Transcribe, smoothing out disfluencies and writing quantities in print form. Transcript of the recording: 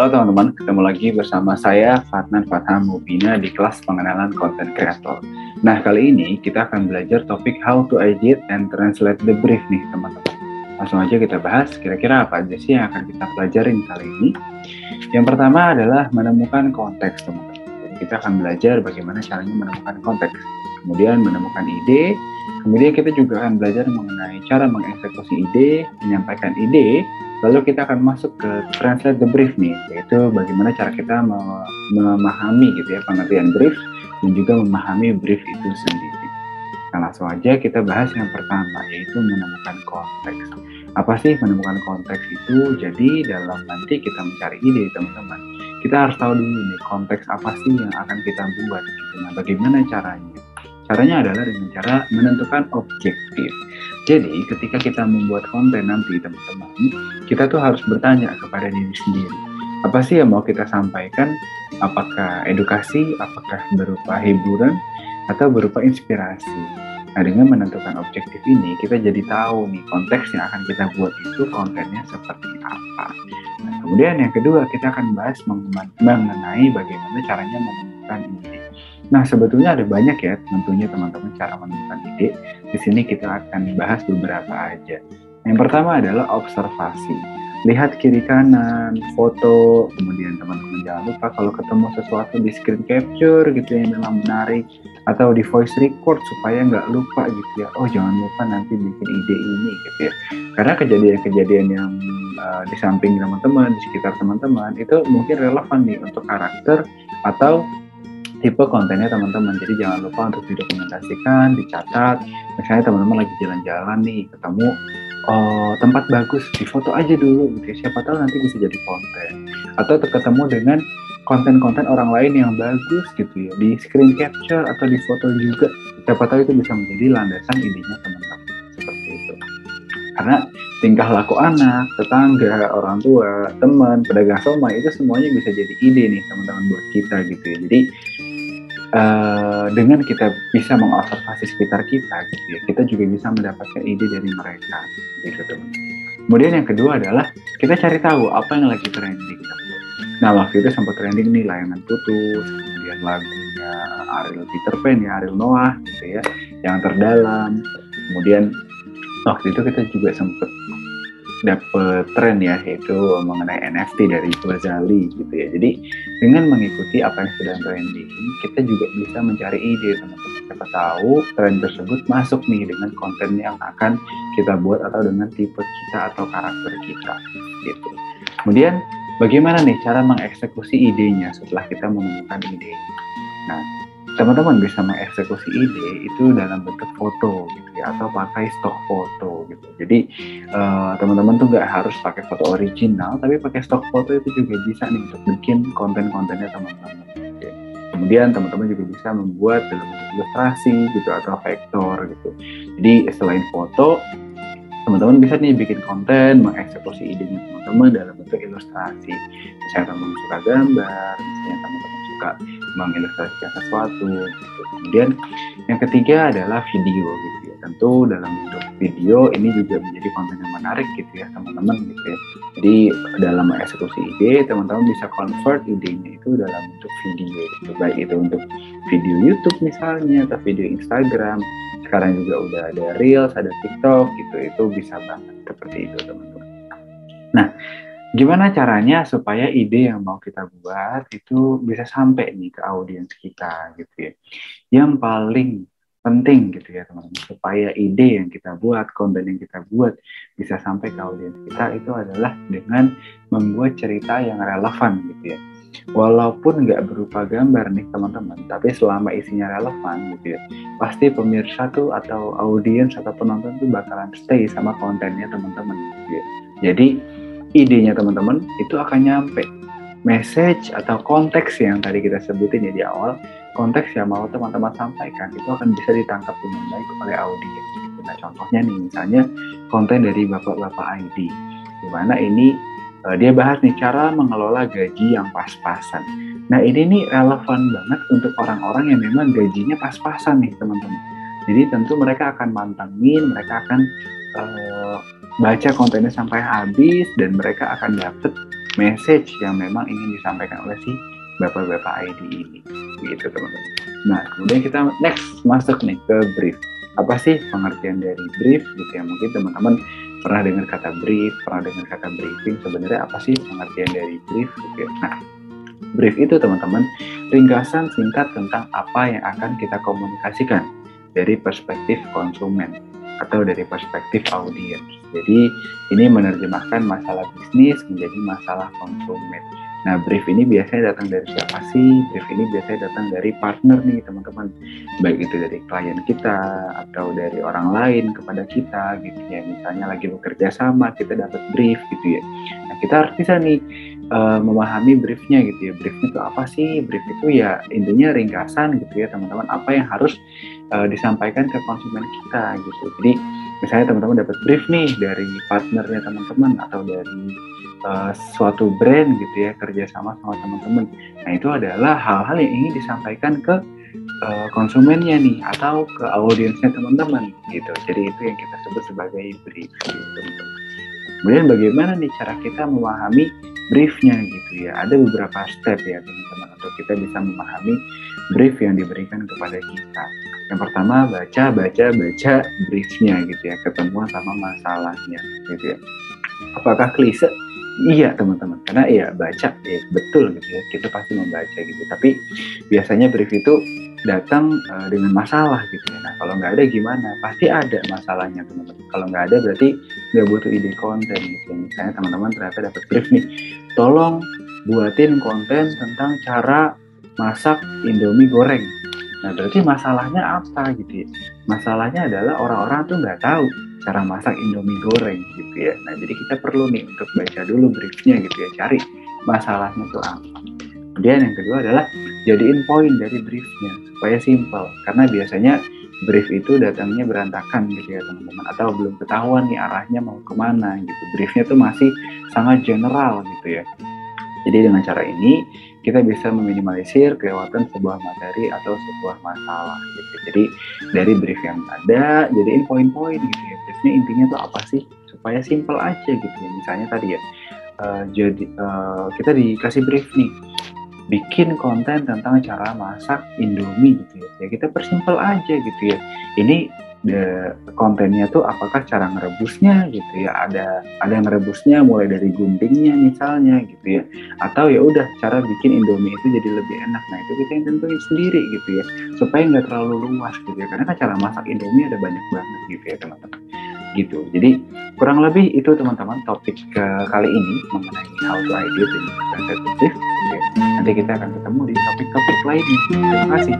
Halo teman-teman, ketemu lagi bersama saya Fatnan Fatham Mubina di kelas pengenalan content creator. Nah, kali ini kita akan belajar topik how to edit and translate the brief nih teman-teman. Langsung aja kita bahas kira-kira apa aja sih yang akan kita pelajarin kali ini. Yang pertama adalah menemukan konteks teman-teman. Jadi kita akan belajar bagaimana caranya menemukan konteks. Kemudian menemukan ide. Kemudian kita juga akan belajar mengenai cara mengeksekusi ide, menyampaikan ide. Lalu kita akan masuk ke translate the brief nih, yaitu bagaimana cara kita memahami gitu ya pengertian brief dan juga memahami brief itu sendiri. Nah, langsung aja kita bahas yang pertama, yaitu menemukan konteks. Apa sih menemukan konteks itu? Jadi dalam nanti kita mencari ide teman-teman, kita harus tahu dulu nih konteks apa sih yang akan kita buat gitu. Nah, bagaimana caranya? Caranya adalah dengan cara menentukan objektif. Jadi ketika kita membuat konten nanti teman-teman, kita tuh harus bertanya kepada diri sendiri. Apa sih yang mau kita sampaikan? Apakah edukasi, apakah berupa hiburan, atau berupa inspirasi? Nah, dengan menentukan objektif ini, kita jadi tahu nih konteks yang akan kita buat itu kontennya seperti apa. Nah, kemudian yang kedua, kita akan bahas mengenai bagaimana caranya menemukan ide. Nah, sebetulnya ada banyak ya tentunya teman-teman cara menemukan ide. Di sini kita akan bahas beberapa aja. Yang pertama adalah observasi. Lihat kiri kanan, foto, kemudian teman-teman jangan lupa kalau ketemu sesuatu di screen capture gitu yang memang menarik, atau di voice record supaya nggak lupa gitu ya. Oh, jangan lupa nanti bikin ide ini gitu ya. Karena kejadian-kejadian yang di samping teman-teman, di sekitar teman-teman itu mungkin relevan nih untuk karakter atau tipe kontennya teman-teman. Jadi jangan lupa untuk didokumentasikan, dicatat. Misalnya teman-teman lagi jalan-jalan nih, ketemu tempat bagus, difoto aja dulu gitu ya. Siapa tahu nanti bisa jadi konten. Atau ketemu dengan konten-konten orang lain yang bagus gitu ya, di screen capture atau di foto juga. Siapa tahu itu bisa menjadi landasan idenya teman-teman. Seperti itu. Karena tingkah laku anak, tetangga, orang tua, teman, pedagang somai itu semuanya bisa jadi ide nih teman-teman buat kita gitu ya. Jadi dengan kita bisa mengobservasi sekitar kita gitu ya, kita juga bisa mendapatkan ide dari mereka gitu teman-teman. Kemudian yang kedua adalah kita cari tahu apa yang lagi trending teman-teman. Nah, waktu itu sempat trending nih Layangan Putus, kemudian lagunya Ariel Peter Pan ya, Ariel Noah gitu ya, Yang Terdalam. Kemudian waktu itu kita juga sempat dapet tren ya, yaitu mengenai NFT dari Ghazali gitu ya. Jadi dengan mengikuti apa yang sedang trending, kita juga bisa mencari ide teman-teman. Siapa tahu tren tersebut masuk nih dengan konten yang akan kita buat atau dengan tipe kita atau karakter kita gitu. Kemudian bagaimana nih cara mengeksekusi idenya setelah kita menemukan ide? Nah, teman-teman bisa mengeksekusi ide itu dalam bentuk foto gitu ya, atau pakai stok foto gitu. Jadi teman-teman tuh nggak harus pakai foto original, tapi pakai stok foto itu juga bisa nih untuk bikin konten-kontennya teman-teman. Oke. Kemudian teman-teman juga bisa membuat dalam bentuk ilustrasi gitu atau vektor gitu. Jadi selain foto, teman-teman bisa nih bikin konten mengeksekusi idenya teman-teman dalam bentuk ilustrasi. Misalnya teman-teman suka gambar, misalnya teman-teman suka mengilustrasikan sesuatu gitu. Kemudian yang ketiga adalah video gitu ya. Tentu dalam bentuk video ini juga menjadi konten yang menarik gitu ya teman-teman gitu ya. Jadi dalam mengeksekusi ide, teman-teman bisa convert idenya itu dalam bentuk video gitu. Baik itu untuk video YouTube misalnya atau video Instagram. Sekarang juga udah ada Reels, ada TikTok gitu. Itu bisa banget seperti itu teman-teman. Nah, gimana caranya supaya ide yang mau kita buat itu bisa sampai nih ke audiens kita gitu ya. Yang paling penting gitu ya teman-teman, supaya ide yang kita buat, konten yang kita buat bisa sampai ke audiens kita itu adalah dengan membuat cerita yang relevan gitu ya. Walaupun nggak berupa gambar nih teman-teman, tapi selama isinya relevan gitu ya, pasti pemirsa tuh atau audiens atau penonton tuh bakalan stay sama kontennya teman-teman gitu ya. Jadi idenya teman-teman itu akan nyampe. Message atau konteks yang tadi kita sebutin ya di awal, konteks yang mau teman-teman sampaikan itu akan bisa ditangkap dengan baik oleh audiens. Nah, contohnya nih misalnya konten dari Bapak-Bapak ID, di mana ini dia bahas nih cara mengelola gaji yang pas-pasan. Nah, ini nih relevan banget untuk orang-orang yang memang gajinya pas-pasan nih teman-teman. Jadi tentu mereka akan mantengin, mereka akan baca kontennya sampai habis dan mereka akan dapet message yang memang ingin disampaikan oleh si bapak-bapak ID ini, gitu teman-teman. Nah, kemudian kita next masuk nih ke brief. Apa sih pengertian dari brief gitu ya? Mungkin teman-teman pernah dengar kata brief, pernah dengar kata briefing. Sebenarnya apa sih pengertian dari brief gitu ya? Nah, brief itu teman-teman ringkasan singkat tentang apa yang akan kita komunikasikan dari perspektif konsumen atau dari perspektif audiens. Jadi ini menerjemahkan masalah bisnis menjadi masalah konsumen. Nah, brief ini biasanya datang dari siapa sih? Brief ini biasanya datang dari partner nih teman-teman. Baik itu dari klien kita atau dari orang lain kepada kita gitu ya. Misalnya lagi bekerja sama, kita dapat brief gitu ya. Nah, kita harus bisa nih memahami briefnya gitu ya. Briefnya itu apa sih? Brief itu ya intinya ringkasan gitu ya teman-teman. Apa yang harus disampaikan ke konsumen kita gitu. Jadi misalnya teman-teman dapat brief nih dari partnernya teman-teman atau dari suatu brand gitu ya, kerjasama sama teman-teman. Nah, itu adalah hal-hal yang ingin disampaikan ke konsumennya nih atau ke audiensnya teman-teman gitu. Jadi itu yang kita sebut sebagai brief gitu, teman-teman. Kemudian bagaimana nih cara kita memahami briefnya gitu ya. Ada beberapa step ya teman-teman untuk kita bisa memahami brief yang diberikan kepada kita. Yang pertama baca briefnya gitu ya, ketemuan sama masalahnya gitu ya. Apakah klise? Iya teman-teman, karena ya baca ya betul gitu ya, kita pasti membaca gitu. Tapi biasanya brief itu datang dengan masalah gitu ya. Nah, kalau nggak ada gimana? Pasti ada masalahnya teman-teman. Kalau nggak ada berarti nggak butuh ide konten gitu ya. Misalnya teman-teman ternyata dapat brief nih, tolong buatin konten tentang cara masak Indomie goreng. Nah, berarti masalahnya apa gitu ya? Masalahnya adalah orang-orang tuh nggak tahu cara masak Indomie goreng gitu ya. Nah, jadi kita perlu nih untuk baca dulu briefnya gitu ya, cari masalahnya tuh apa. Kemudian yang kedua adalah jadiin poin dari briefnya supaya simple. Karena biasanya brief itu datangnya berantakan gitu ya teman-teman, atau belum ketahuan nih arahnya mau kemana gitu. Briefnya tuh masih sangat general gitu ya. Jadi dengan cara ini kita bisa meminimalisir kelewatan sebuah materi atau sebuah masalah gitu. Jadi dari brief yang ada, jadiin poin-poin gitu ya. Briefnya intinya tuh apa sih? Supaya simple aja gitu ya. Misalnya tadi ya, kita dikasih brief nih, bikin konten tentang cara masak Indomie gitu ya. Ya kita persimpel aja gitu ya. Ini kontennya tuh apakah cara ngerebusnya gitu ya, ada ngerebusnya mulai dari guntingnya misalnya gitu ya, atau ya udah cara bikin Indomie itu jadi lebih enak. Nah, itu kita yang tentuin sendiri gitu ya, supaya nggak terlalu luas gitu ya, karena kan cara masak Indomie ada banyak banget gitu ya teman-teman gitu. Jadi kurang lebih itu teman-teman topik kali ini mengenai how to ideate in presentative. Nanti kita akan ketemu di topik-topik lainnya. Terima kasih.